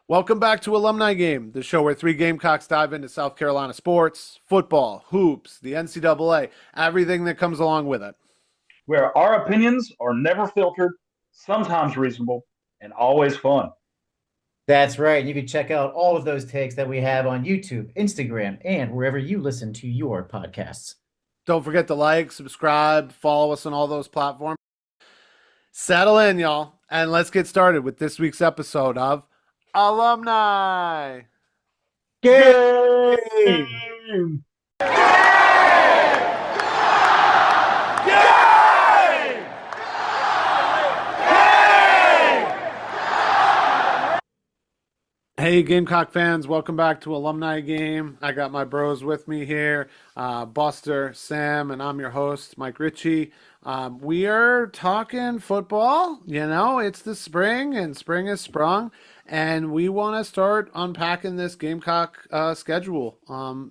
Welcome back to Alumni Game, the show where three Gamecocks dive into South Carolina sports, football, hoops, the NCAA, everything that comes along with it. Where our opinions are never filtered, sometimes reasonable, and always fun. That's right. You can check out all of those takes that we have on YouTube, Instagram, and wherever you listen to your podcasts. Don't forget to like, subscribe, follow us on all those platforms. Settle in, y'all, and let's get started with this week's episode of Alumni Game! Game! Hey, Gamecock fans, welcome back to Alumni Game. I got my bros with me here, Buster, Sam, and I'm your host, Mike Ritchie. We are talking football. You know, it's the spring, and spring has sprung, and we want to start unpacking this Gamecock schedule.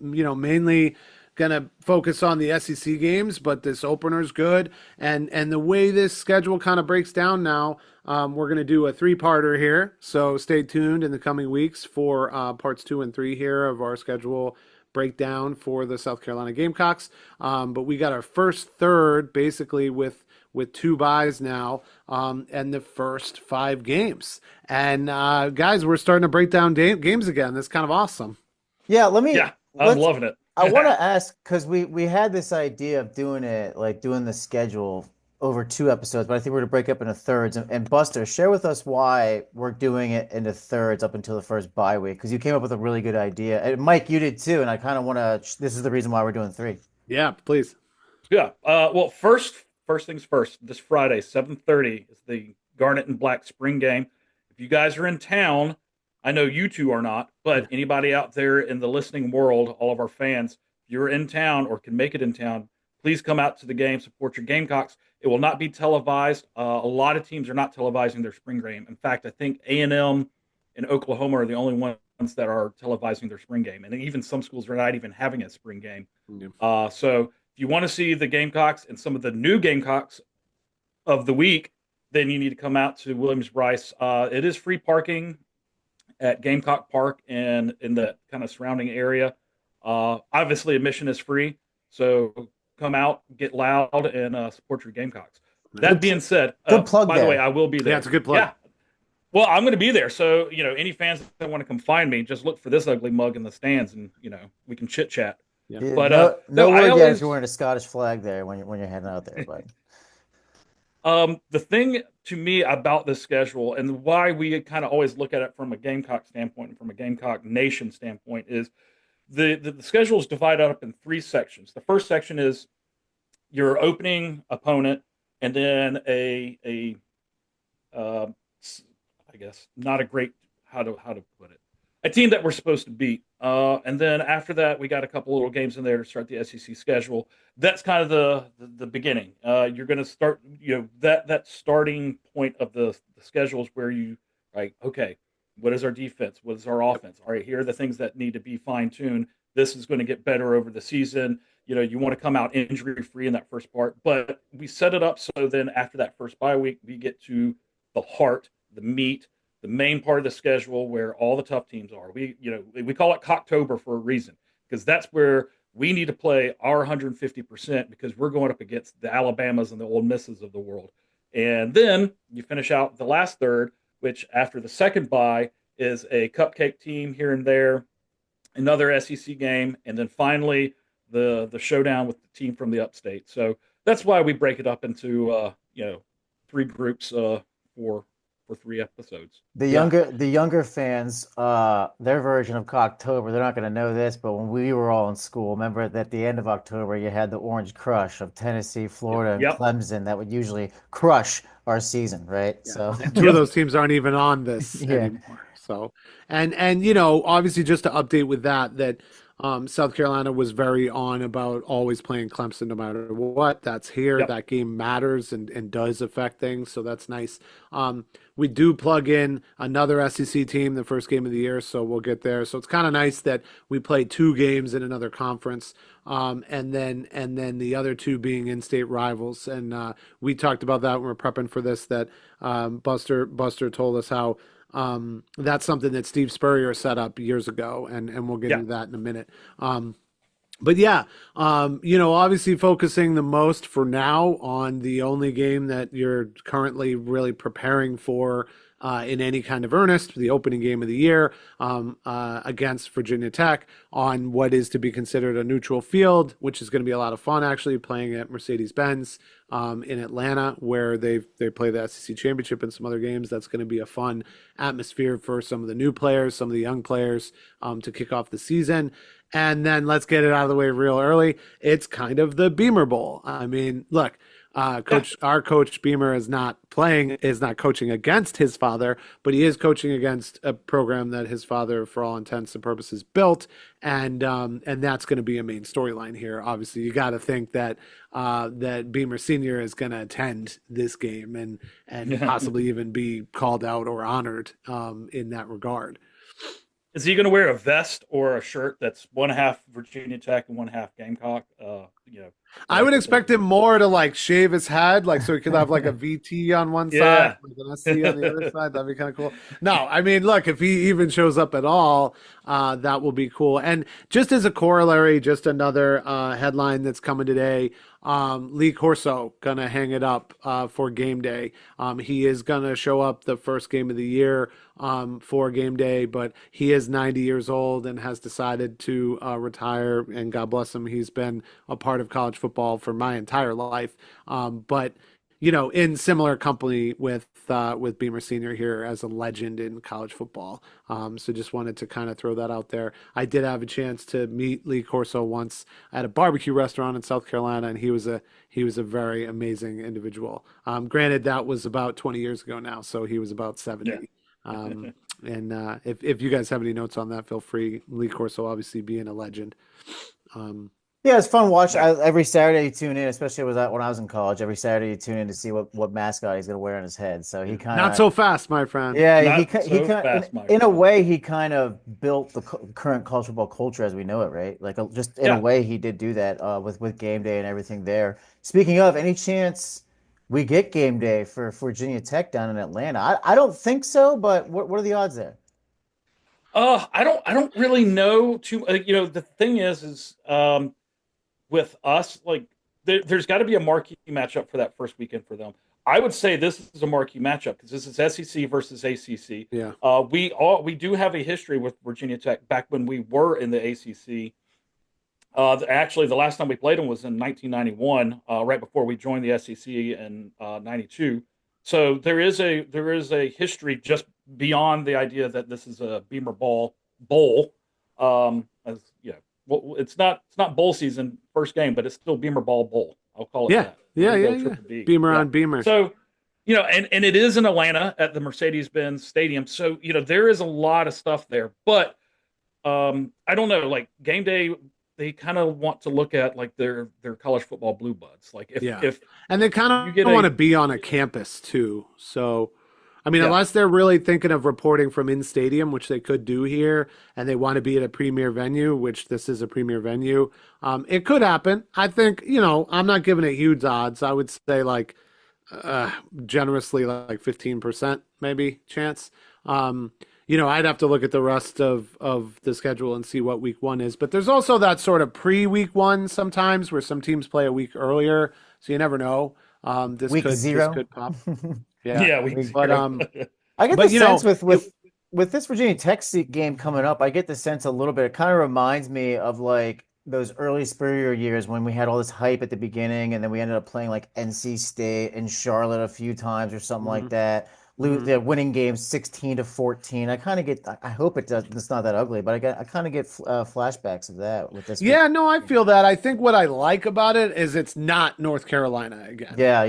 Mainly going to focus on the SEC games, but this opener's good. And the way this schedule kind of breaks down now, we're going to do a three-parter here, so stay tuned in the coming weeks for parts 2 and 3 here of our schedule breakdown for the South Carolina Gamecocks. But we got our first third basically with 2 byes now, and the first 5 games. And guys, we're starting to break down games again. That's kind of awesome. Yeah, I'm loving it. I want to ask, because we had this idea of doing it, like doing the schedule over 2 episodes, but I think we're going to break up into thirds. And Buster, share with us why we're doing it into thirds up until the first bye week, because you came up with a really good idea. And Mike, you did too, and I kind of want to, this is the reason why we're doing 3. Yeah, please. Yeah. Well, first things first. This Friday, 7:30 is the Garnet and Black spring game. If you guys are in town, I know you two are not, but anybody out there in the listening world, all of our fans, if you're in town or can make it in town, please come out to the game, support your Gamecocks. It will not be televised. A lot of teams are not televising their spring game. In fact, I think A&M and Oklahoma are the only ones that are televising their spring game. And even some schools are not even having a spring game. Yeah. So if you want to see the Gamecocks and some of the new Gamecocks of the week, then you need to come out to Williams-Brice. It is free parking at Gamecock Park and in the kind of surrounding area. Obviously, admission is free. So come out, get loud, and support your Gamecocks. That being said, good plug by there. the way, I will be there. Yeah, it's a good plug. Yeah. Well, I'm going to be there. So, any fans that want to come find me, just look for this ugly mug in the stands and, we can chit chat. Yeah, But no word yet always, if you're wearing a Scottish flag there when you're heading out there. But the thing to me about this schedule and why we kind of always look at it from a Gamecock standpoint and from a Gamecock Nation standpoint is the schedule is divided up in 3 sections. The first section is your opening opponent, and then I guess not a great how to put it, a team that we're supposed to beat. And then after that, we got a couple little games in there to start the SEC schedule. That's kind of the beginning. You're going to start, that starting point of the schedule is where you like, okay, what is our defense? What is our offense? All right, here are the things that need to be fine-tuned. This is going to get better over the season. You want to come out injury-free in that first part. But we set it up so then after that first bye week, we get to the heart, the meat, the main part of the schedule where all the tough teams are. We call it Cocktober for a reason, because that's where we need to play our 150% because we're going up against the Alabamas and the Ole Misses of the world. And then you finish out the last third, which after the second bye is a cupcake team here and there, another SEC game, and then finally the showdown with the team from the upstate. So that's why we break it up into 3 groups for 3 episodes. the younger fans, their version of Cocktober, they're not going to know this, but when we were all in school, remember at the end of October, you had the Orange Crush of Tennessee, Florida, and Clemson that would usually crush our season, right? Yeah. So and 2 of those teams aren't even on this anymore. So, and obviously just to update with that South Carolina was very on about always playing Clemson no matter what. That's here. Yep. That game matters and does affect things, so that's nice. We do plug in another SEC team the first game of the year, so we'll get there. So it's kind of nice that we play 2 games in another conference, and then the other 2 being in-state rivals. And we talked about that when we were prepping for this. That Buster told us how That's something that Steve Spurrier set up years ago, and we'll get Yeah. into that in a minute. But yeah, obviously focusing the most for now on the only game that you're currently really preparing for in any kind of earnest, the opening game of the year against Virginia Tech on what is to be considered a neutral field, which is going to be a lot of fun actually playing at Mercedes-Benz in Atlanta, where they play the SEC championship and some other games. That's going to be a fun atmosphere for some of the new players, some of the young players to kick off the season. And then let's get it out of the way real early. It's kind of the Beamer Bowl. I mean, look, our coach Beamer is not coaching against his father, but he is coaching against a program that his father, for all intents and purposes, built, and that's going to be a main storyline here. Obviously, you got to think that that Beamer Senior is going to attend this game and possibly even be called out or honored in that regard. Is he going to wear a vest or a shirt that's one half Virginia Tech and one half Gamecock? I would expect him more to like shave his head, like so he could have like a VT on one side, like an SC on the other side. That'd be kind of cool. No, I mean, look, if he even shows up at all, that will be cool. And just as a corollary, just another headline that's coming today. Lee Corso gonna hang it up for game day. He is gonna show up the first game of the year for game day, but he is 90 years old and has decided to retire. And God bless him, he's been a part of college football for my entire life. But in similar company with Beamer Senior here as a legend in college football. So just wanted to kind of throw that out there. I did have a chance to meet Lee Corso once at a barbecue restaurant in South Carolina, and he was a very amazing individual. Granted, that was about 20 years ago now, so he was about 70. Yeah. And if you guys have any notes on that, feel free. Lee Corso obviously being a legend. Yeah, it's fun watch. Every Saturday you tune in, especially when I was in college. Every Saturday you tune in to see what mascot he's going to wear on his head. So he kind of not so fast, my friend. Yeah, he kind of in a way he kind of built the current college football culture as we know it, right? Like just in a way he did do that with game day and everything there. Speaking of, any chance we get game day for Virginia Tech down in Atlanta? I don't think so, but what are the odds there? I don't really know too. The thing is with us, like there's got to be a marquee matchup for that first weekend for them. I would say this is a marquee matchup because this is SEC versus ACC. Yeah. We do have a history with Virginia Tech back when we were in the ACC. Actually, the last time we played them was in 1991, right before we joined the SEC in 92. So there is a history just beyond the idea that this is a Beamer Bowl. Well, it's not bowl season first game, but it's still Beamer Bowl. I'll call it that. Yeah. Beamer on Beamer. So, and it is in Atlanta at the Mercedes-Benz Stadium. So, there is a lot of stuff there. But I don't know, like game day, they kind of want to look at like their college football blue buds. Like if and they kind of want to be on a campus too. So I mean, unless they're really thinking of reporting from in stadium, which they could do here, and they want to be at a premier venue, which this is a premier venue, it could happen. I think, I'm not giving it huge odds. I would say like generously like 15% maybe chance. I'd have to look at the rest of the schedule and see what week one is. But there's also that sort of pre-week one sometimes where some teams play a week earlier. So you never know. This could pop. Yeah, but I get the sense with this Virginia Tech game coming up, I get the sense a little bit. It kind of reminds me of like those early Spurrier years when we had all this hype at the beginning, and then we ended up playing like NC State and Charlotte a few times or something like that. They're winning games 16-14. I kind of get. I hope it does. It's not that ugly, but I kind of get flashbacks of that with this. Yeah, no, I feel that. I think what I like about it is it's not North Carolina again. Yeah.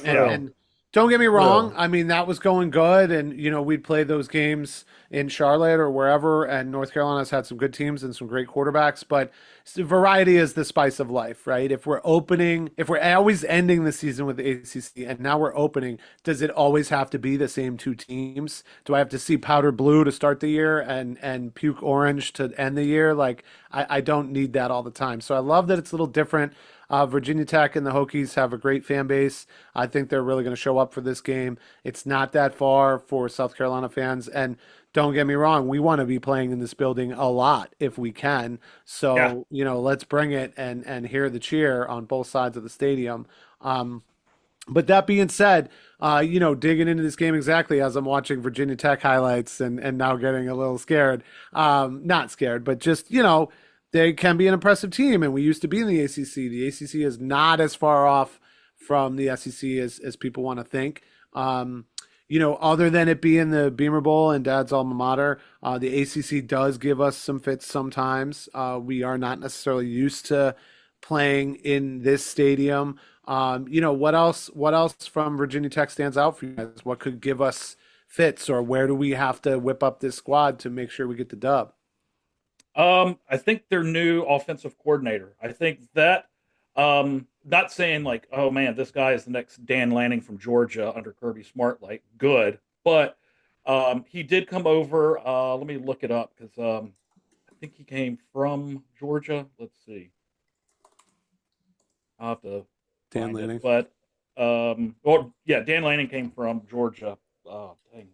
And don't get me wrong. I mean, that was going good, and we'd play those games in Charlotte or wherever, and North Carolina's had some good teams and some great quarterbacks, but variety is the spice of life, right? If we're always ending the season with the ACC, and now we're opening, does it always have to be the same two teams? Do I have to see powder blue to start the year and puke orange to end the year? Like, I don't need that all the time. So I love that it's a little different. Virginia Tech and the Hokies have a great fan base. I think they're really going to show up for this game. It's not that far for South Carolina fans. And don't get me wrong, we want to be playing in this building a lot if we can. Yeah. So, let's bring it and hear the cheer on both sides of the stadium. But that being said, digging into this game exactly as I'm watching Virginia Tech highlights and now getting a little scared. Not scared, but just, they can be an impressive team. And we used to be in the ACC. The ACC is not as far off from the SEC as people want to think. Other than it being the Beamer Bowl and Dad's alma mater, the ACC does give us some fits sometimes. We are not necessarily used to playing in this stadium. What else? What else from Virginia Tech stands out for you guys? What could give us fits, or where do we have to whip up this squad to make sure we get the dub? I think their new offensive coordinator. I think that not saying like, oh man, this guy is the next Dan Lanning from Georgia under Kirby Smart, like good, but he did come over. Let me look it up because I think he came from Georgia. Let's see. I'll have to Dan find Lanning. it, but or yeah, Dan Lanning came from Georgia. Oh, dang.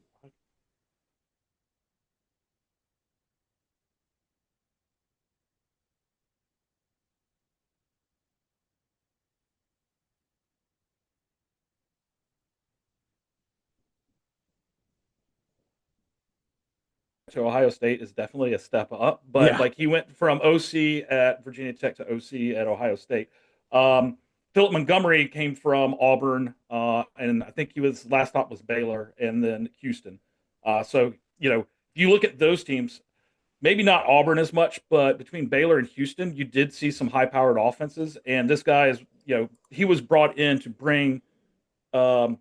To Ohio State is definitely a step up, but Yeah, like he went from OC at Virginia Tech to OC at Ohio State. Philip Montgomery came from Auburn, and I think he was last stop was Baylor and then Houston. So if you look at those teams, maybe not Auburn as much, but between Baylor and Houston, you did see some high-powered offenses. And this guy is, he was brought in to bring um,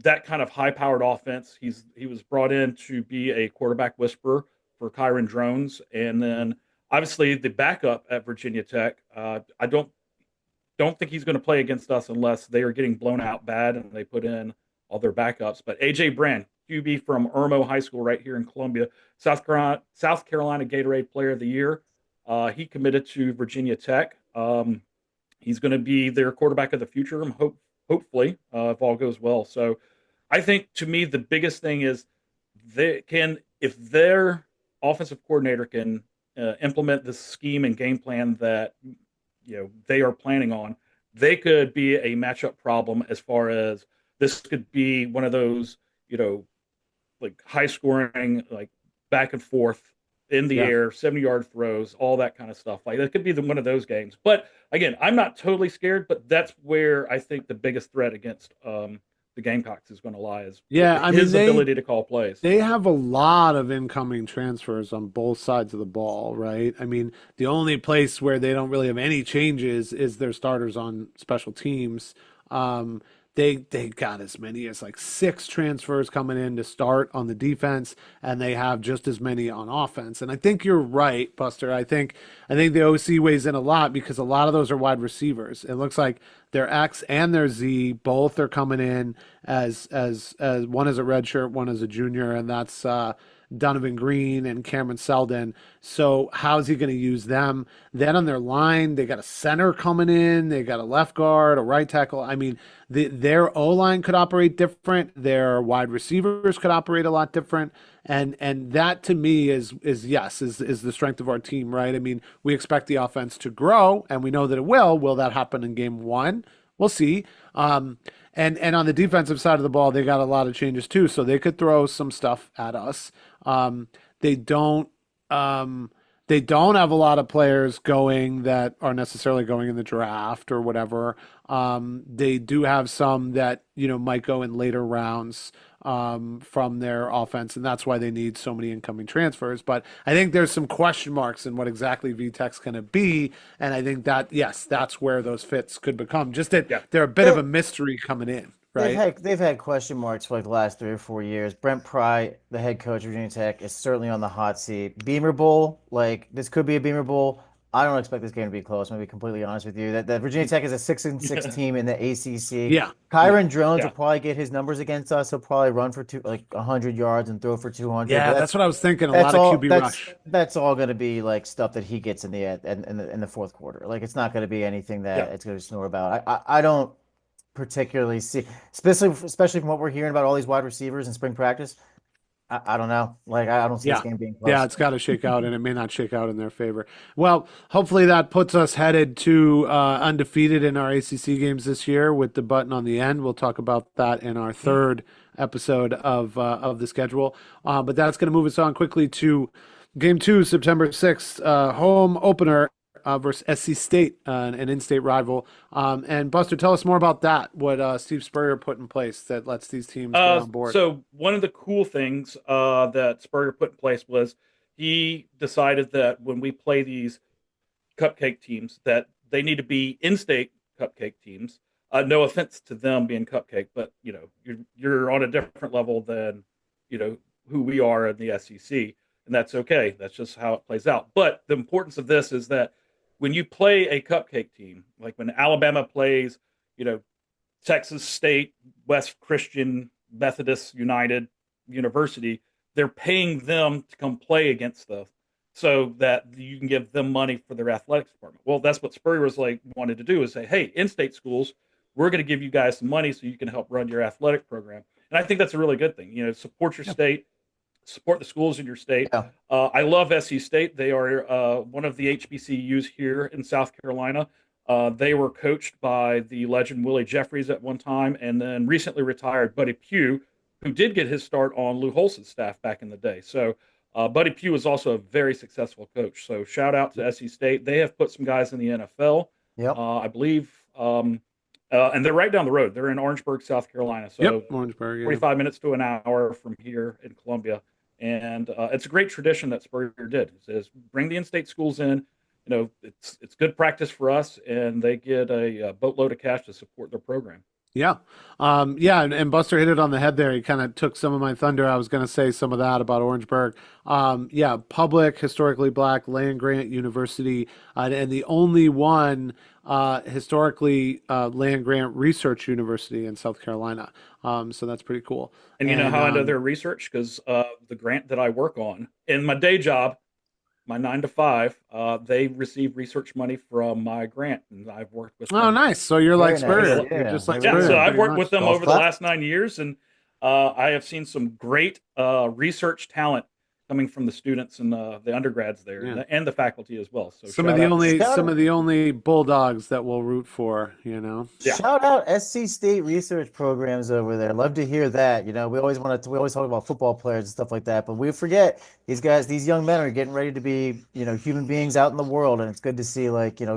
that kind of high-powered offense. He was brought in to be a quarterback whisperer for Kyron Drones, and then obviously the backup at Virginia Tech. I don't think he's going to play against us unless they are getting blown out bad and they put in all their backups. But AJ Brand, QB from Irmo High School right here in Columbia, South Carolina Gatorade Player of the Year. He committed to Virginia Tech. He's going to be their quarterback of the future, hopefully, if all goes well. So I think to me the biggest thing is if their offensive coordinator can implement this scheme and game plan that they are planning on, they could be a matchup problem as far as this could be one of those like high scoring, like back and forth in the yeah. air, 70-yard throws, all that kind of stuff. Like that could be one of those games. But again, I'm not totally scared, but that's where I think the biggest threat against the Gamecocks is going to lie is Yeah, I mean his ability to call plays. they have a lot of incoming transfers on both sides of the ball, right? I mean, the only place where they don't really have any changes is their starters on special teams. Um, they got as many as like six transfers coming in to start on the defense, and they have just as many on offense. And I think you're right, Buster. I think the OC weighs in a lot because a lot of those are wide receivers. It looks like their X and their Z both are coming in as one is a redshirt, one is a junior, and that's Donovan Green and Cameron Seldon. So how's he going to use them? Then on their line, they got a center coming in, they got a left guard, a right tackle. I mean, their O line could operate different. Their wide receivers could operate a lot different. And that to me is the strength of our team, right? I mean, we expect the offense to grow, and we know that it will. Will that happen in game one? We'll see. And on the defensive side of the ball, they got a lot of changes too, so they could throw some stuff at us. They don't. They don't have a lot of players going that are necessarily going in the draft or whatever. They do have some that might go in later rounds from their offense, and that's why they need so many incoming transfers. But I think there's some question marks in what exactly VTech's going to be, and I think that yes, that's where those fits could become. Just that Yeah. they're a bit of a mystery coming in, right? They've had question marks for like the last 3 or 4 years. Brent Pry, the head coach of Virginia Tech, is certainly on the hot seat. Beamer Bowl, like this could be a Beamer Bowl. I don't expect this game to be close. I'm gonna be completely honest with you. That Virginia Tech is a 6-6 team in the ACC. Yeah. Kyron Jones Yeah. will probably get his numbers against us. He'll probably run for 100 yards and throw for 200. But Yeah, that's what I was thinking. A lot of QB rush. that's all going to be like stuff that he gets in the fourth quarter. Like it's not going to be anything that Yeah. it's going to snore about. I don't particularly see, especially from what we're hearing about all these wide receivers in spring practice. I don't know. Like I don't see this Yeah. game being Yeah, close. it's got to shake out, and it may not shake out in their favor. Well, hopefully that puts us headed to undefeated in our ACC games this year with the button on the end. We'll talk about that in our third episode of the schedule. But that's going to move us on quickly to Game 2, September 6th, home opener versus SC State, an in-state rival. And Buster, tell us more about that, what Steve Spurrier put in place that lets these teams get on board. So one of the cool things that Spurrier put in place was he decided that when we play these cupcake teams, that they need to be in-state cupcake teams. No offense to them being cupcake, but you're on a different level than who we are in the SEC, and that's okay. That's just how it plays out. But the importance of this is that when you play a cupcake team, like when Alabama plays, Texas State, West Christian Methodist United University, they're paying them to come play against them so that you can give them money for their athletics department. Well, that's what Spurrier was wanted to do, is say, hey, in-state schools, we're going to give you guys some money so you can help run your athletic program. And I think that's a really good thing. Support your state, support the schools in your state. Yeah. I love SC State. They are one of the HBCUs here in South Carolina. They were coached by the legend Willie Jeffries at one time, and then recently retired Buddy Pugh, who did get his start on Lou Holtz's staff back in the day. So Buddy Pugh is also a very successful coach. So shout out to SC State. They have put some guys in the NFL, I believe, and they're right down the road. They're in Orangeburg, South Carolina. So Orangeburg, 45 minutes to an hour from here in Columbia. And it's a great tradition that Spurrier did, is bring the in-state schools in. It's good practice for us, and they get a boatload of cash to support their program. Yeah. And Buster hit it on the head there. He kind of took some of my thunder. I was going to say some of that about Orangeburg. Public, historically black, land-grant university, and the only one historically land-grant research university in South Carolina. So that's pretty cool. And you know how I know their research? Because the grant that I work on in my day job, my 9 to 5, they receive research money from my grant, and I've worked with them. Oh, nice. So you're like Spurrier. Yeah. You're just like Yeah, Spurrier. so I've worked much. with them Golf over the clap. last 9 years, and I have seen some great research talent coming from the students and the undergrads there, and the faculty as well. So some of the only Bulldogs that we'll root for, Yeah. Shout out SC State research programs over there. Love to hear that. We always talk about football players and stuff like that, but we forget these young men are getting ready to be, human beings out in the world, and it's good to see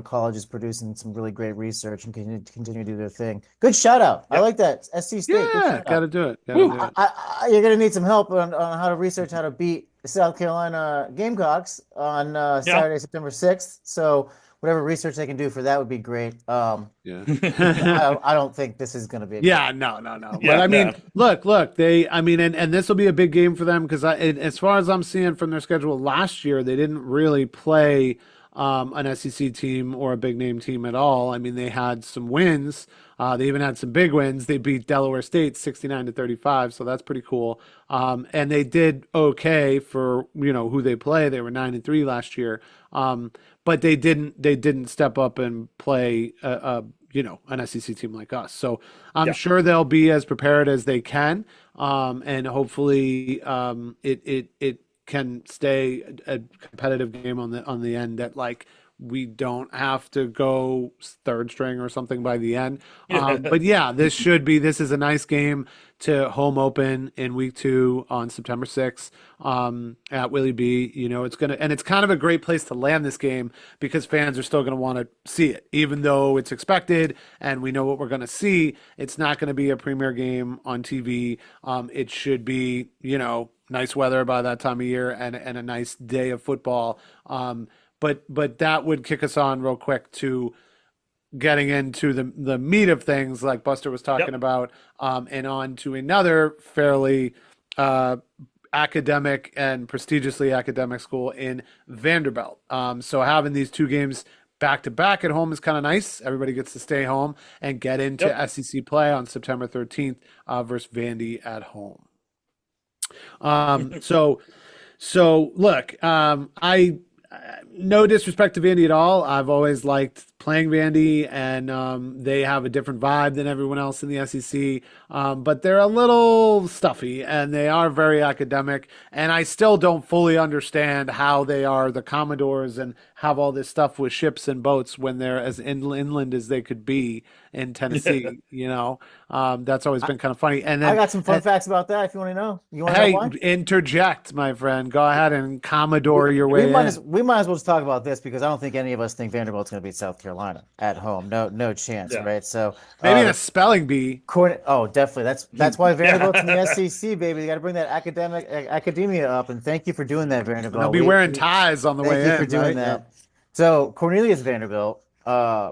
colleges producing some really great research and continue to do their thing. Good shout out. I like that. SC State. Yeah, got to do it. You're gonna need some help on how to research how to beat the South Carolina Gamecocks on Saturday, September 6th. So whatever research they can do for that would be great. I don't think this is going to be. No. But I mean, look, and this will be a big game for them because as far as I'm seeing from their schedule last year, they didn't really play an SEC team or a big name team at all. I mean, they had some wins. They even had some big wins. They beat Delaware State 69-35, so that's pretty cool. And they did okay for who they play. They were 9-3 last year, but they didn't step up and play an SEC team like us. So I'm sure they'll be as prepared as they can, and hopefully it can stay a competitive game on the end that we don't have to go third string or something by the end. But this is a nice game to home open in week 2 on September 6th at Willie B. It's kind of a great place to land this game because fans are still going to want to see it, even though it's expected and we know what we're going to see. It's not going to be a premier game on TV. It should be, nice weather by that time of year and a nice day of football. But that would kick us on real quick to getting into the meat of things like Buster was talking about, and on to another fairly academic and prestigiously academic school in Vanderbilt. So having these two games back to back at home is kind of nice. Everybody gets to stay home and get into Yep. SEC play on September 13th versus Vandy at home. So look, I no disrespect to Vandy at all. I've always liked playing Vandy, and they have a different vibe than everyone else in the SEC. But they're a little stuffy, and they are very academic. And I still don't fully understand how they are the Commodores and have all this stuff with ships and boats when they're as inland as they could be in Tennessee. That's always been kind of funny. And then I got some fun facts about that if you want to know. You want to hey, know why? interject, my friend. Go ahead and Commodore your way in. We might as well just talk about this because I don't think any of us think Vanderbilt's going to beat South Carolina at home. No chance, Yeah. right? So Maybe a spelling bee. oh, definitely. That's why Vanderbilt's in the SEC, baby. You got to bring that academia up, and thank you for doing that, Vanderbilt. They'll be wearing ties on the way in. Thank you for doing right? that. So Cornelius Vanderbilt,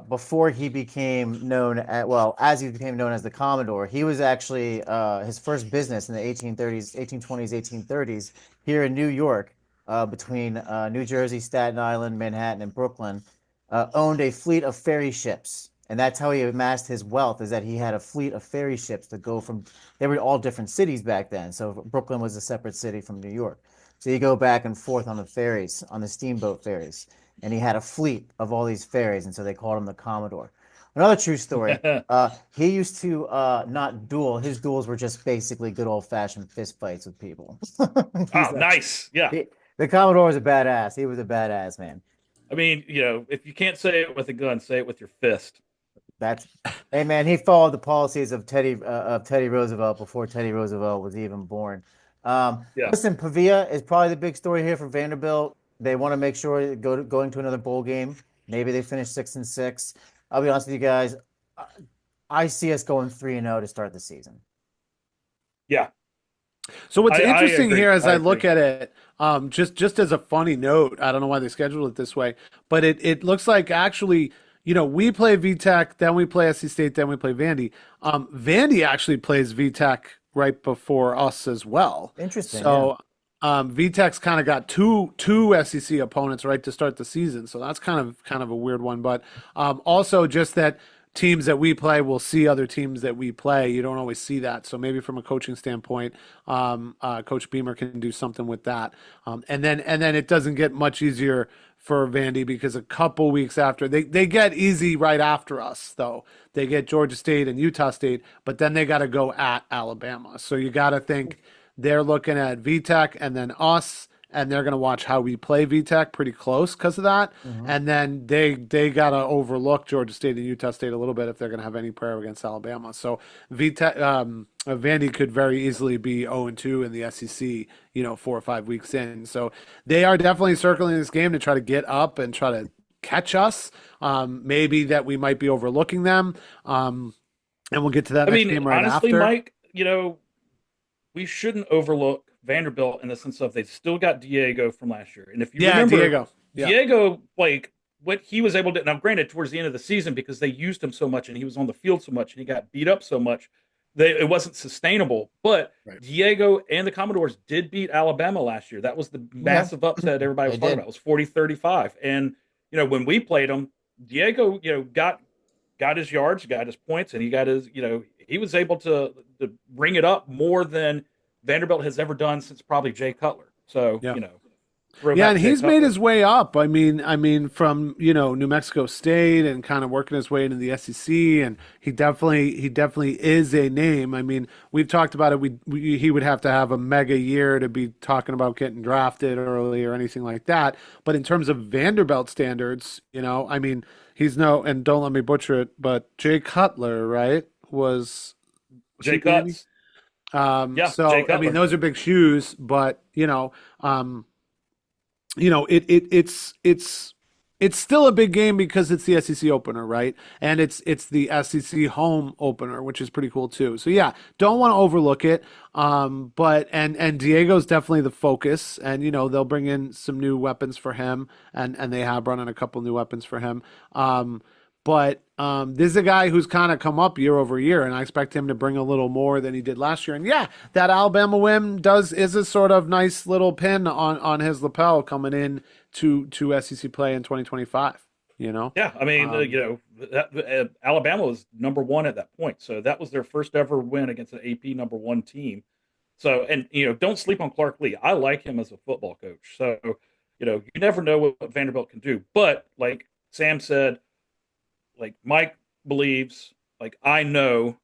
before he became known as he became known as the Commodore, he was actually his first business in the 1830s, 1820s, 1830s here in New York, between New Jersey, Staten Island, Manhattan, and Brooklyn, owned a fleet of ferry ships. And that's how he amassed his wealth, is that he had a fleet of ferry ships that go from, they were all different cities back then. So Brooklyn was a separate city from New York. So you go back and forth on the ferries, on the steamboat ferries. And he had a fleet of all these ferries, and so they called him the Commodore. Another true story, he used to not duel. His duels were just basically good old-fashioned fist fights with people. Oh, nice. Yeah. The Commodore was a badass. He was a badass, man. I mean, if you can't say it with a gun, say it with your fist. Hey man, he followed the policies of Teddy Roosevelt before Teddy Roosevelt was even born. Yeah. Listen, Pavia is probably the big story here for Vanderbilt. They want to make sure going to another bowl game. Maybe they finish 6-6. I'll be honest with you guys. I see us going 3-0 to start the season. Yeah. So what's interesting agree. here as I look agree. at it, just as a funny note, I don't know why they scheduled it this way, but it looks like actually, we play VTech, then we play SC State, then we play Vandy. Vandy actually plays VTech right before us as well. Interesting. So VTech's kind of got two SEC opponents right to start the season, so that's kind of a weird one. But also just that teams that we play will see other teams that we play. You don't always see that, so maybe from a coaching standpoint, Coach Beamer can do something with that. And then it doesn't get much easier for Vandy because a couple weeks after they get easy right after us though. They get Georgia State and Utah State, but then they got to go at Alabama. So you got to think they're looking at VTech and then us, and they're going to watch how we play VTech pretty close because of that. Mm-hmm. And then they got to overlook Georgia State and Utah State a little bit if they're going to have any prayer against Alabama. So VTech, Vandy could very easily be 0-2 in the SEC, 4 or 5 weeks in. So they are definitely circling this game to try to get up and try to catch us. Maybe that we might be overlooking them. And we'll get to that next game right honestly, after. Mike, we shouldn't overlook Vanderbilt in the sense of they still got Diego from last year. And if you remember, Diego, like what he was able to, now granted, towards the end of the season, because they used him so much and he was on the field so much and he got beat up so much, it wasn't sustainable. But right. Diego and the Commodores did beat Alabama last year. That was the massive upset everybody was talking about. It was 40-35. And, when we played them, Diego, got his yards, got his points, and he got his, he was able to bring it up more than Vanderbilt has ever done since probably Jay Cutler. So, and he's made his way up. I mean, from New Mexico State and kind of working his way into the SEC, and he definitely is a name. I mean, we've talked about it. He would have to have a mega year to be talking about getting drafted early or anything like that. But in terms of Vanderbilt standards, I mean, he's and don't let me butcher it, but Jay Cutler, right, was Jay Cuts. So I mean, those are big shoes, but it's still a big game because it's the SEC opener, right? And it's the SEC home opener, which is pretty cool too. So yeah, don't want to overlook it. But Diego's definitely the focus, and they'll bring in some new weapons for him, and they have brought in a couple new weapons for him. But this is a guy who's kind of come up year over year, and I expect him to bring a little more than he did last year. And yeah, that Alabama win is a sort of nice little pin on his lapel coming in to SEC play in 2025. You know, Yeah, I mean, Alabama was number one at that point, so that was their first ever win against an AP number one team. So, and don't sleep on Clark Lee. I like him as a football coach. So, you never know what Vanderbilt can do. But like Sam said, like Mike believes, like I know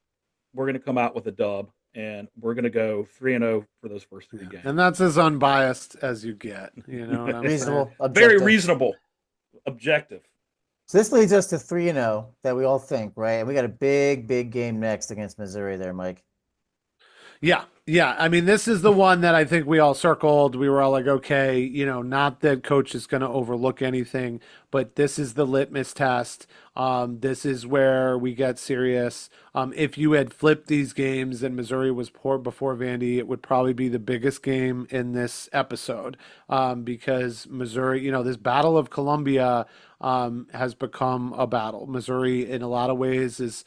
we're going to come out with a dub, and we're going to go 3-0 for those first three games. and that's as unbiased as you get. You know what I'm Reasonable, saying? objective. Very reasonable, objective. So this leads us to 3-0 that we all think, right? And we got a big, big game next against Missouri there, Mike. Yeah. I mean, this is the one that I think we all circled. We were all like, okay, not that coach is going to overlook anything, but this is the litmus test. This is where we get serious. If you had flipped these games and Missouri was poor before Vandy, it would probably be the biggest game in this episode, because Missouri, this Battle of Columbia has become a battle. Missouri, in a lot of ways, is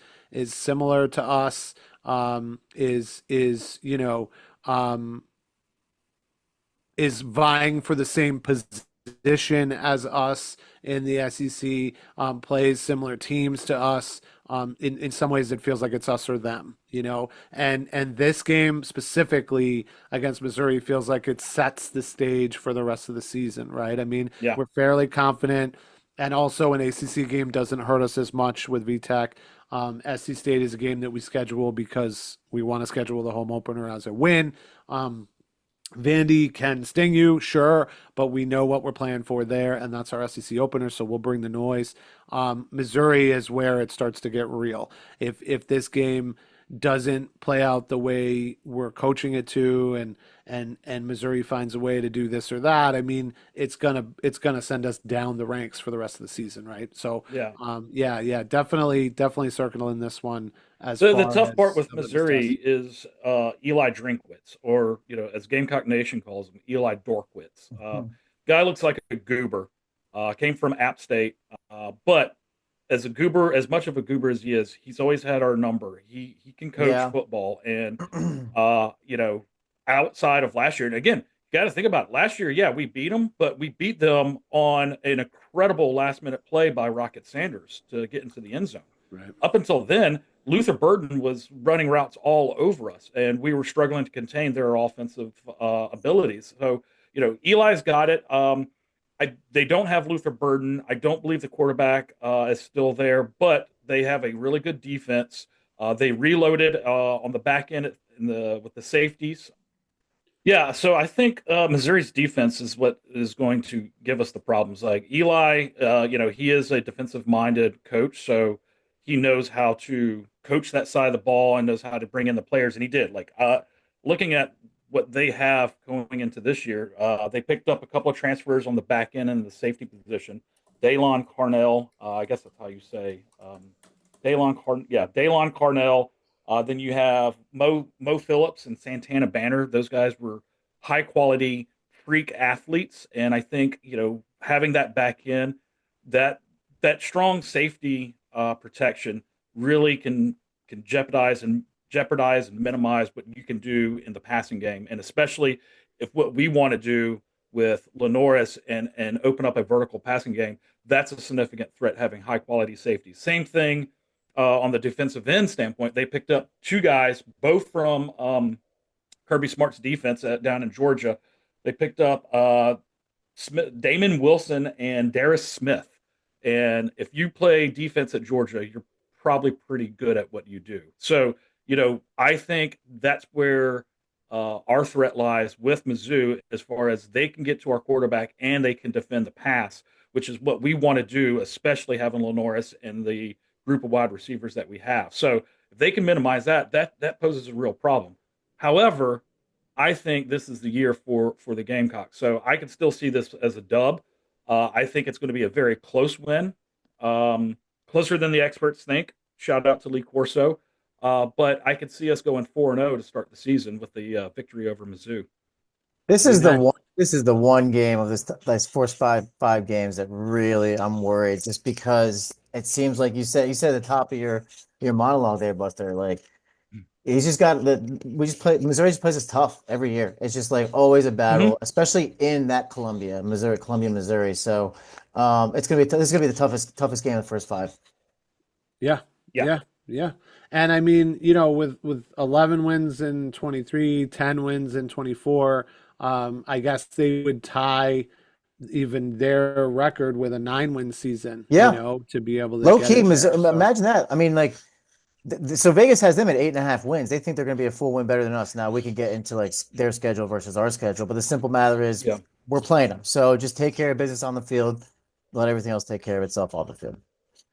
similar to us. Is vying for the same position as us in the SEC, plays similar teams to us. In some ways it feels like it's us or them, and this game specifically against Missouri feels like it sets the stage for the rest of the season, right? I mean, Yeah. We're fairly confident, and also an ACC game doesn't hurt us as much with VTech. SC State is a game that we schedule because we want to schedule the home opener as a win. Vandy can sting you, sure, but we know what we're playing for there, and that's our SEC opener, so we'll bring the noise. Missouri is where it starts to get real. If this game doesn't play out the way we're coaching it to, and Missouri finds a way to do this or that, I mean, it's gonna send us down the ranks for the rest of the season, right? So Yeah. definitely circling this one. As So the far tough as part with the litmus Missouri test. is Eli Drinkwitz, or as Gamecock Nation calls him, Eli Dorkwitz. Guy looks like a goober. Came from App State, but as a goober, as much of a goober as he is, he's always had our number. He can coach Yeah. football, and outside of last year, and again, you got to think about it. Last year. Yeah, we beat them, but we beat them on an incredible last minute play by Rocket Sanders to get into the end zone. Right. Up until then, Luther Burden was running routes all over us, and we were struggling to contain their offensive abilities. So, Eli's got it. They don't have Luther Burden. I don't believe the quarterback is still there, but they have a really good defense. They reloaded on the back end with the safeties. Yeah, so I think Missouri's defense is what is going to give us the problems. Like Eli, he is a defensive-minded coach, so he knows how to coach that side of the ball and knows how to bring in the players, and he did. Like looking at what they have going into this year, they picked up a couple of transfers on the back end and the safety position. Daylon Carnell, I guess that's how you say Daylon Carnell. Then you have Mo Phillips and Santana Banner. Those guys were high quality freak athletes, and I think having that back in, that strong safety protection really can jeopardize and minimize what you can do in the passing game, and especially if what we want to do with Lenoris and open up a vertical passing game, that's a significant threat. Having high quality safety. Same thing. On the defensive end standpoint, they picked up two guys, both from Kirby Smart's defense down in Georgia. They picked up Damon Wilson and Darius Smith. And if you play defense at Georgia, you're probably pretty good at what you do. So, I think that's where our threat lies with Mizzou, as far as they can get to our quarterback and they can defend the pass, which is what we want to do, especially having Lenoris and the group of wide receivers that we have. So if they can minimize that poses a real problem. However, I think this is the year for the Gamecocks. So I can still see this as a dub. I think it's going to be a very close win, closer than the experts think. Shout out to Lee Corso. But I could see us going 4-0 to start the season with the victory over Mizzou. This is the one game of this first five games that really I'm worried, just because it seems like you said at the top of your monologue there, Buster. Like he's just got the we just play Missouri just plays us tough every year. It's just like always a Hmm. battle, especially in that Columbia, Missouri. So it's gonna be this is gonna be the toughest game of the first five. Yeah, Yeah. yeah, yeah. And I mean, with 11 wins in 23, 10 wins in 24, I guess they would tie even their record with a 9-win season, Yeah, to be able to low get key, it there. Missouri. So, Imagine that. I mean, like so Vegas has them at 8.5 wins. They think they're going to be a full win better than us. Now we can get into like their schedule versus our schedule, but the simple matter is Yeah. we're playing them. So just take care of business on the field. Let everything else take care of itself off the field.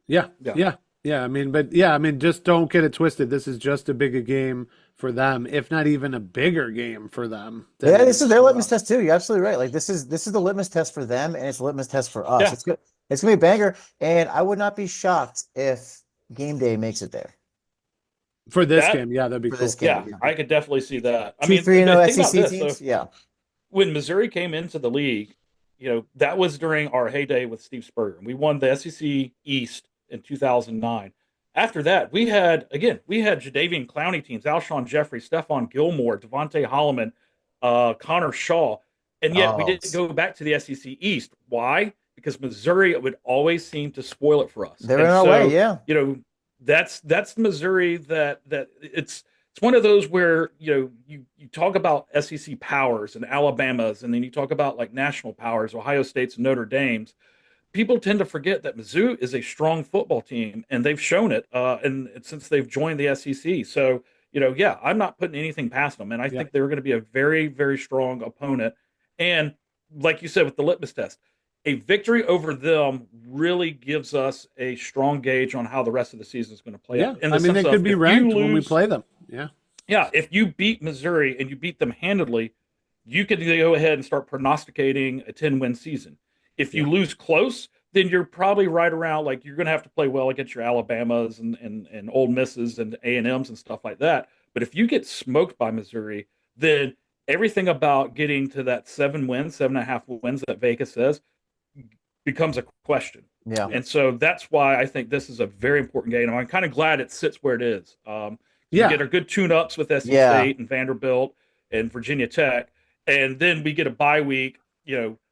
yeah, Yeah. yeah, yeah. I mean, but yeah, I mean, just don't get it twisted. This is just a bigger game for them, if not even a bigger game for them than Yeah, it this is is their for litmus us. test too. You're absolutely right. Like this is the litmus test for them, and it's a litmus test for us. Yeah. It's good. It's gonna be a banger, and I would not be shocked if game day makes it there For this That, game, yeah, that'd be for this cool. game. yeah, Yeah. I could definitely see that. I Two, mean, three, and but no think about SEC this. So teams. Yeah. when Missouri came into the league, that was during our heyday with Steve Spurrier. We won the SEC East in 2009. After that, we had Jadavian Clowney teams, Alshon Jeffrey, Stephon Gilmore, Devontae Holloman, Connor Shaw, and yet we Oh, didn't go back to the SEC East. Why? Because Missouri would always seem to spoil it for us. they're in And our way. so, Yeah. that's Missouri that it's one of those where you talk about SEC powers and Alabama's, and then you talk about like national powers, Ohio State's and Notre Dame's. People tend to forget that Mizzou is a strong football team, and they've shown it, and since they've joined the SEC. So yeah, I'm not putting anything past them, and I Yeah, think they're going to be a very, very strong opponent. And like you said with the litmus test, a victory over them really gives us a strong gauge on how the rest of the season is going to play yeah. out. In I the mean, sense they could of be if you ranked when we lose, play them. Yeah, yeah, if you beat Missouri and you beat them handedly, you could go ahead and start prognosticating a 10-win season. If you yeah, lose close, then you're probably right around like you're going to have to play well against your Alabamas and Old Misses and A&Ms and stuff like that. But if you get smoked by Missouri, then everything about getting to that 7 wins, 7.5 wins that Vegas says becomes a question. Yeah. yeah, And so that's why I think this is a very important game. And I'm kind of glad it sits where it is. So we yeah, get our good tune-ups with SC Yeah. State and Vanderbilt and Virginia Tech, and then we get a bye week.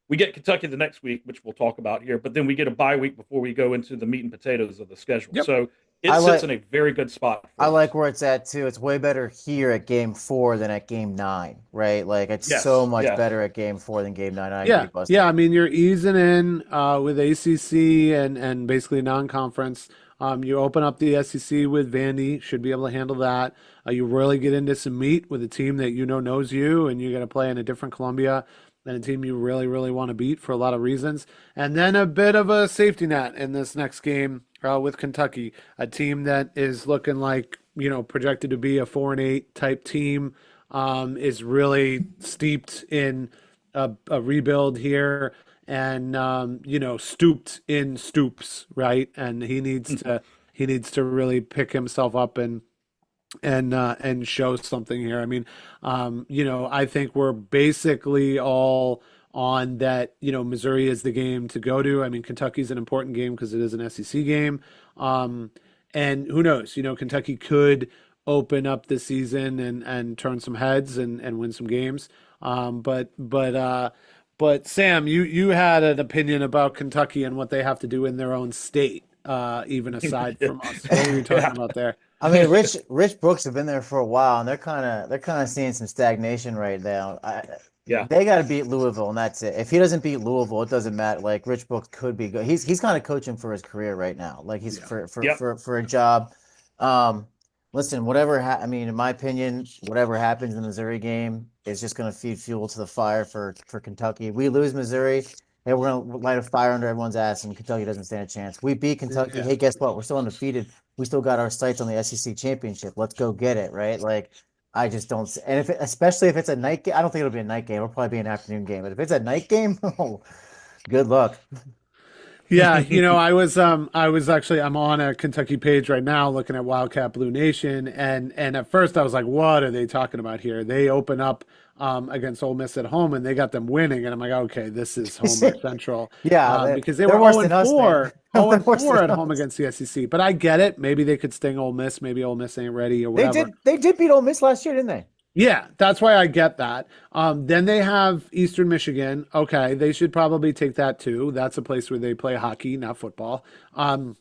We get Kentucky the next week, which we'll talk about here. But then we get a bye week before we go into the meat and potatoes of the schedule. yep, So I it sits like in a very good spot I for us. like where it's at too. It's way better here at game 4 than at game 9, right? Like it's so Yes, much yes, better at game 4 than game 9. I agree, yeah, yeah. Buster. I mean, you're easing in with ACC and basically non-conference. You open up the SEC with Vandy, should be able to handle that. You really get into some meat with a team that knows you, and you're going to play in a different Columbia and a team you really, really want to beat for a lot of reasons. And then a bit of a safety net in this next game with Kentucky, a team that is looking like, projected to be a 4-8 type team, is really steeped in a rebuild here and stooped in Stoops, right? And he needs to really pick himself up and show something here. I mean, I think we're basically all on that. Missouri is the game to go to. I mean, Kentucky's an important game because it is an SEC game. Um, and who knows? Kentucky could open up the season and turn some heads and win some games. But Sam, you had an opinion about Kentucky and what they have to do in their own state, even aside from us. What were you talking yeah, about there? I mean, Rich Brooks have been there for a while, and they're kind of seeing some stagnation right now. yeah, They got to beat Louisville, and that's it. If he doesn't beat Louisville, it doesn't matter. Like Rich Brooks could be good. He's kind of coaching for his career right now. Like he's Yeah. yep, for a job. Um, Listen, I mean, in my opinion, whatever happens in the Missouri game is just going to feed fuel to the fire for Kentucky. We lose Missouri, hey, we're going to light a fire under everyone's ass, and Kentucky doesn't stand a chance. We beat Kentucky. Yeah. Hey, guess what? We're still undefeated. We still got our sights on the SEC championship. Let's go get it, right? Like, I just don't. And especially if it's a night game, I don't think it'll be a night game. It'll probably be an afternoon game. But if it's a night game, oh, good luck. Yeah, I was actually I'm on a Kentucky page right now looking at Wildcat Blue Nation and at first I was like, what are they talking about here? They open up against Ole Miss at home, and they got them winning, and I'm like, okay, this is Homer Central. Yeah, Because they they're were worse 0 than and us, man. 4, 0 They're and worse 4 than at home us. against the SEC. But I get it. Maybe they could sting Ole Miss. Maybe Ole Miss ain't ready or They whatever. did beat Ole Miss last year, didn't they? Yeah, that's why I get that. Then they have Eastern Michigan. Okay, they should probably take that too. That's a place where they play hockey, not football. And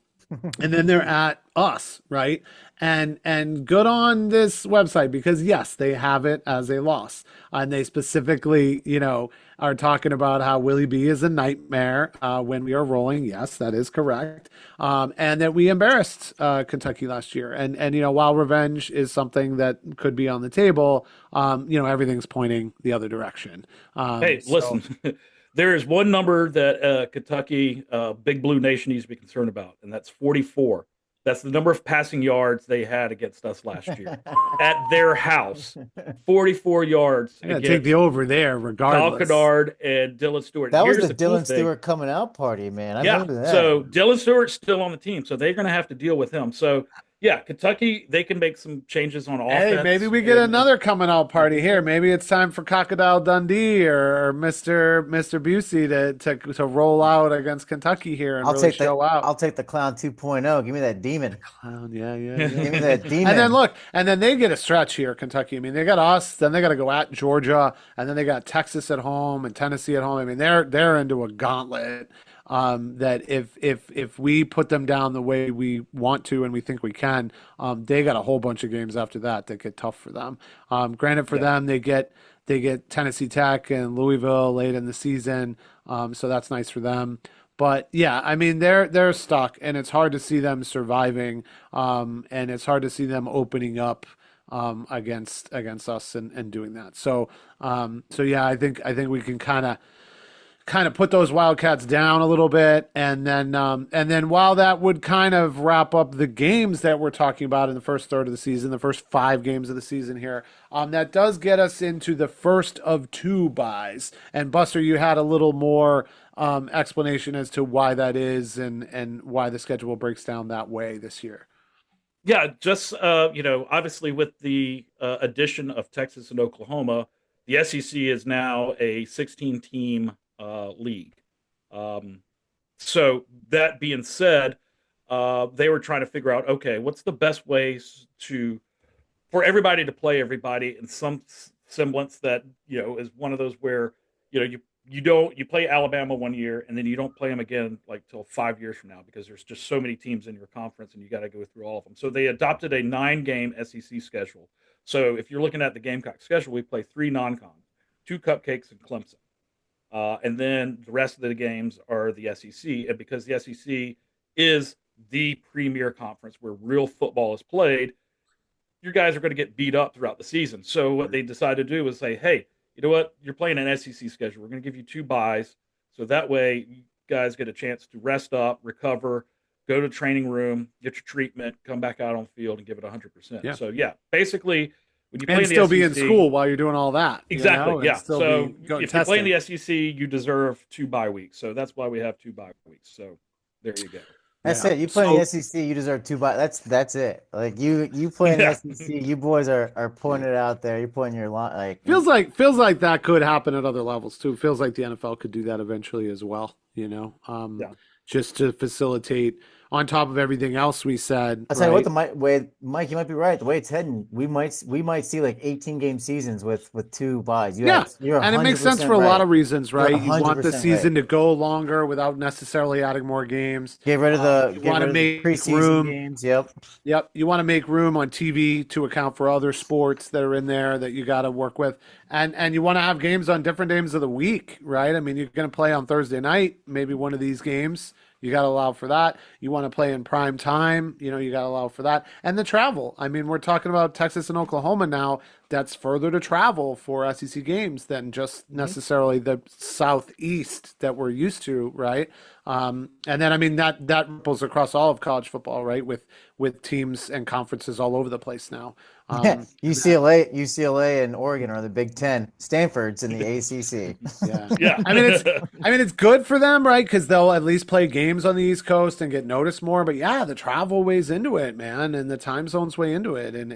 then they're at us, right? And good on this website because yes, they have it as a loss, and they specifically, are talking about how Willie B is a nightmare when we are rolling. Yes, that is correct, and that we embarrassed Kentucky last year. And while revenge is something that could be on the table, everything's pointing the other direction. Hey, listen. There is one number that Kentucky, Big Blue Nation, needs to be concerned about, and that's 44. That's the number of passing yards they had against us last year at their house. 44 yards. I'm gonna take the over there, regardless. Falconard and Dylan Stewart. That was Here's the cool Dylan Stewart coming out party, man. I remember that. So Dylan Stewart's still on the team, so they're going to have to deal with him. So yeah, Kentucky, they can make some changes on offense. Hey, maybe we get another coming out party here. Maybe it's time for Crocodile Dundee or Mr. Busey to roll out against Kentucky here and really show out. I'll take the Clown 2.0. Give me that demon. Clown, yeah. Give me that demon. And then they get a stretch here, Kentucky. I mean, they got us, then they got to go at Georgia, and then they got Texas at home and Tennessee at home. I mean, they're into a gauntlet. That if we put them down the way we want to and we think we can, they got a whole bunch of games after that get tough for them. Granted, for them, they get Tennessee Tech and Louisville late in the season, so that's nice for them. But yeah, I mean they're stuck, and it's hard to see them surviving, and it's hard to see them opening up against us and doing that. So yeah, I think we can kind of put those Wildcats down a little bit, and then while that would kind of wrap up the games that we're talking about in the first third of the season, the first 5 games of the season here, that does get us into the first of 2 buys. And Buster, you had a little more explanation as to why that is and why the schedule breaks down that way this year. Yeah, just obviously with the addition of Texas and Oklahoma, the SEC is now a 16-team league. So that being said, they were trying to figure out, okay, what's the best ways for everybody to play everybody in some semblance that, is one of those where, you play Alabama one year and then you don't play them again like till 5 years from now because there's just so many teams in your conference and you got to go through all of them. So they adopted a 9-game SEC schedule. So if you're looking at the Gamecock schedule, we play 3 non-cons, 2 Cupcakes and Clemson. And then the rest of the games are the SEC. And because the SEC is the premier conference where real football is played, your guys are going to get beat up throughout the season. So what they decided to do was say, hey, you know what? You're playing an SEC schedule. We're going to give you 2 buys. So that way you guys get a chance to rest up, recover, go to the training room, get your treatment, come back out on the field and give it 100%. Yeah. So, yeah, basically – when you play and in the still SEC, be in school while you're doing all that. Exactly, yeah. So if you play in the the SEC, you deserve 2 bye weeks. So that's why we have 2 bye weeks. So there you go. That's it. You play in the SEC, you deserve 2 buys. That's it. Like you play in the SEC, you boys are putting it out there. You're putting your line. Like feels like that could happen at other levels too. Feels like the NFL could do that eventually as well. Just to facilitate on top of everything else we said. I'll tell you what, Mike, you might be right. The way it's heading, we might see like 18-game seasons with 2 buys. You're and it makes sense for a lot of reasons, right? You want the season to go longer without necessarily adding more games. Get rid of the preseason room. Games. Yep. You want to make room on TV to account for other sports that are in there that you got to work with, and you want to have games on different days of the week, right? I mean, you're going to play on Thursday night, maybe one of these games. You got to allow for that. You want to play in prime time, you got to allow for that. And the travel. I mean, we're talking about Texas and Oklahoma now. That's further to travel for SEC games than just necessarily the Southeast that we're used to, right? And then, I mean, that ripples across all of college football, right? With teams and conferences all over the place now. UCLA and Oregon are the Big Ten. Stanford's in the ACC. Yeah. I mean, it's good for them, right? Because they'll at least play games on the East Coast and get noticed more. But yeah, the travel weighs into it, man, and the time zones weigh into it, and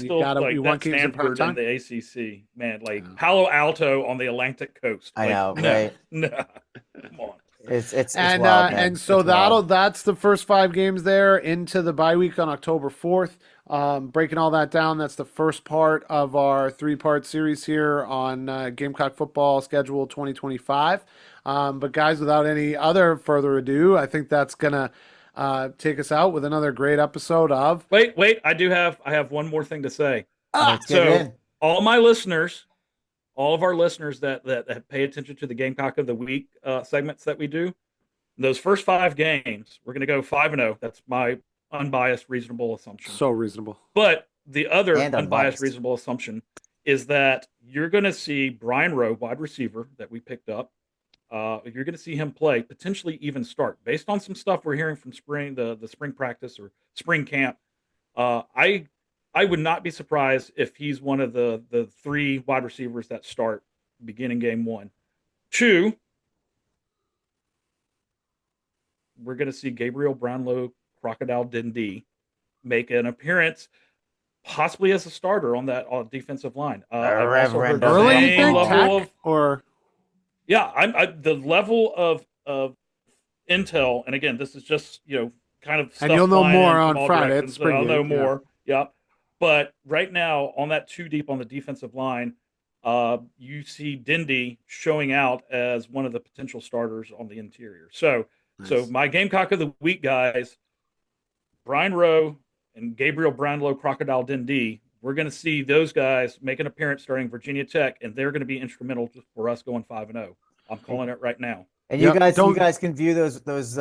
you want games in prime time. time. in the ACC, man. Like Yeah. Palo Alto on the Atlantic coast. I Like, know, no, right? no, come on. It's And wild, man. and so It's wild. that's the first 5 games there into the bye week on October 4th. Breaking all that down, that's the first part of our 3-part series here on Gamecock football schedule 2025. But guys, without any other further ado, I think that's gonna take us out with another great episode of. Wait. I have one more thing to say. Let's get it So in. all my listeners, all of our listeners that pay attention to the Gamecock of the Week segments that we do, those first 5 games, we're going to go 5-0. That's my unbiased, reasonable assumption. So reasonable. But the other And unbiased, unbiased. reasonable assumption is that you're going to see Brian Rowe, wide receiver that we picked up. You're going to see him play, potentially even start, based on some stuff we're hearing from the spring practice or spring camp. I would not be surprised if he's one of the 3 wide receivers that start beginning game 1. 2, we're going to see Gabriel Brownlow, Crocodile Dundee, make an appearance, possibly as a starter on that defensive line. I've also heard the Early, you same think, level Tech, of or the level of intel, and again, this is just kind of stuff and you'll know flying more in from on all Friday at the directions, spring I'll know game. more. Yep. But right now, on that 2 deep on the defensive line, you see Dindy showing out as one of the potential starters on the interior. So Nice. my Gamecock of the Week guys, Brian Rowe and Gabriel Brownlow, Crocodile Dundee, we're going to see those guys make an appearance starting Virginia Tech, and they're going to be instrumental for us going 5-0. I'm calling it right now. And Yep, you guys can view those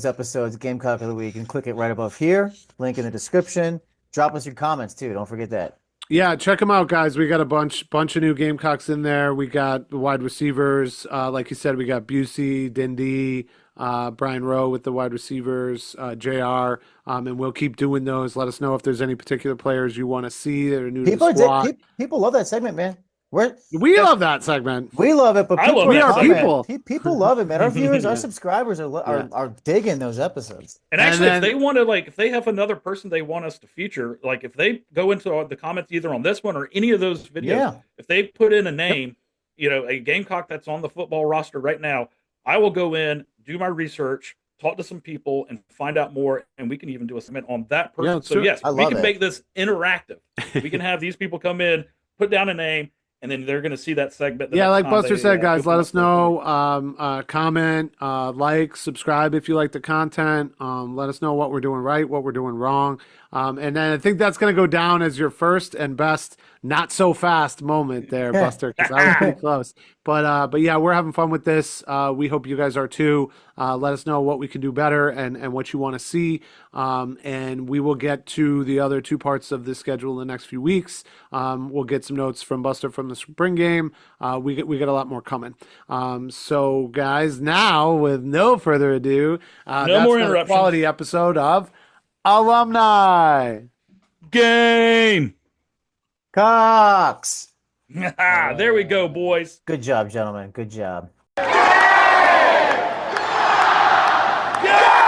episodes, Gamecock of the Week, and click it right above here. Link in the description. Drop us your comments too. Don't forget that. Yeah, check them out, guys. We got a bunch of new Gamecocks in there. We got the wide receivers, like you said. We got Busey, Dindy, Brian Rowe with the wide receivers, Jr. And we'll keep doing those. Let us know if there's any particular players you want to see that are new to the squad. People love that segment, man. We love that segment. We love it, but I people love that comment. segment. People love it, man. Our viewers, our Yeah. subscribers are digging those episodes. And actually, if they want to, if they have another person they want us to feature, if they go into the comments either on this one or any of those videos, if they put in a name, a Gamecock that's on the football roster right now, I will go in, do my research, talk to some people, and find out more, and we can even do a segment on that person. Yeah, so true. yes, I we love can it. make this interactive. We can have these people come in, put down a name, and then they're going to see that segment. Yeah, like Buster said, guys, let us know. Comment, like, subscribe if you like the content. Let us know what we're doing right, what we're doing wrong. And then I think that's going to go down as your first and best not so fast moment there, Buster, because I was pretty close. But yeah, we're having fun with this. We hope you guys are too. Let us know what we can do better and what you want to see. And we will get to the other 2 parts of this schedule in the next few weeks. We'll get some notes from Buster from the spring game. We get a lot more coming. So guys, now with no further ado, No more interruptions. Quality episode of Alumni Game. Cox. There we go, boys. Good job, gentlemen. Good job. Yeah!